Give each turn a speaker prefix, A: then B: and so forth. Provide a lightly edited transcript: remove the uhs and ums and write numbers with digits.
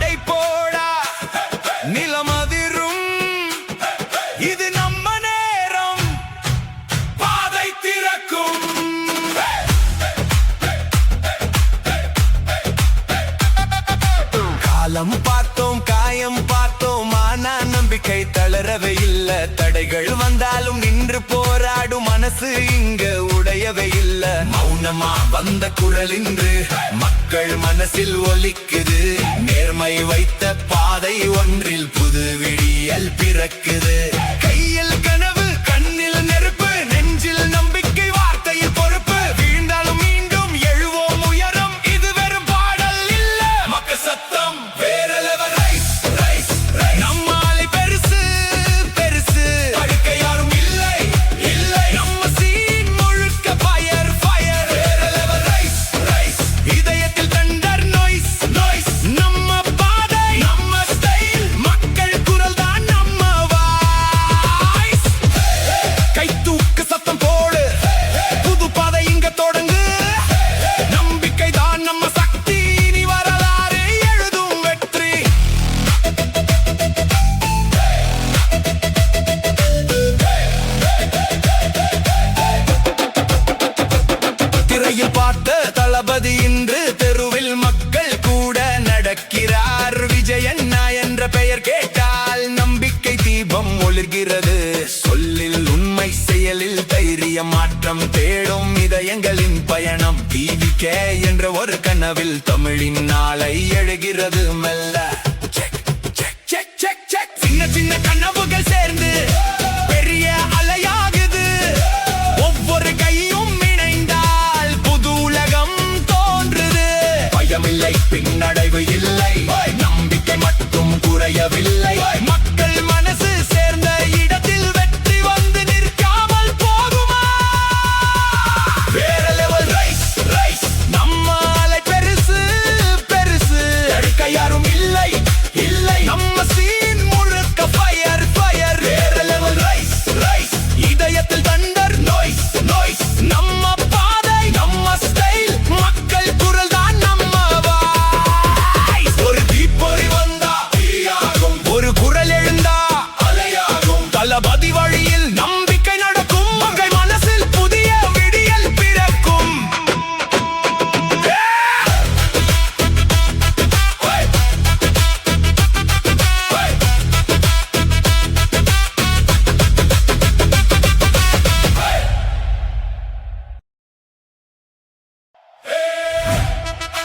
A: நடை போடா நிலமதிரும் இது நம்ம நேரம் பாதை திறக்கும் காலம் பார்த்தோம் காயம் பார்த்தோம் ஆனா நம்பிக்கை தளரவே இல்ல தடைகள் வந்தாலும் நின்று போராடும் மனசு இங்க உடையவே இல்ல மௌனமா வந்த குரல் இன்று மக்கள் மனசில் ஒலிக்குது நேர்மை வைத்த பாதை ஒன்றில் புது விடியல் பிறக்குது கையில் கனவு கண்ணில் நெருப்பு நெஞ்சில் நம்பிக்கை வார்த்தையில் பொறுப்பு வீழ்ந்தாலும் மீண்டும் எழுவோம் உயரம் இது வெறும் பாடல் இல்ல மக்க சத்தம் வேற லெவல் ரைஸ் ரைஸ் நம்மாலை பெருசு பெருசு தடுக்க யாரும் இல்லை இல்லை நம்ம சீன் முழுக்க ஃபயர் ஃபயர் வேற லெவல் ரைஸ் ரைஸ் இதயத்தில் தண்டர் நோய்ஸ் நோய்ஸ் நம்ம பாதை நம்ம ஸ்டைல் மக்கள் குரல் தான் நம்ம வாய்ஸ் கை தூக்கு சத்தம் போடு புது பாதை இங்க தொடங்கு நம்பிக்கை தான் நம்ம சக்தி இனி வரலாறு எழுதும் வெற்றி திரையில் பார்த்த தளபதி இன்று தெருவில் மக்கள் கூட நடக்கிறார் விஜயண்ணா என்ற பெயர் கேட்டால் நம்பிக்கை தீபம் ஒளிர்கிறது சொல்லில் உண்மை செயலில் தைரிய மாற்றம் தேடும் இதயங்களின் பயணம் டிவிகே என்ற ஒரு கனவில் தமிழின் நாளை எழுகிறது மெல்ல சின்ன சின்ன கனவுகள் சேர்ந்து பெரிய அலையாகுது ஒவ்வொரு கையும் இணைந்தால் புது உலகம் தோன்றுது பயமில்லை பின்னடைவு இல்லை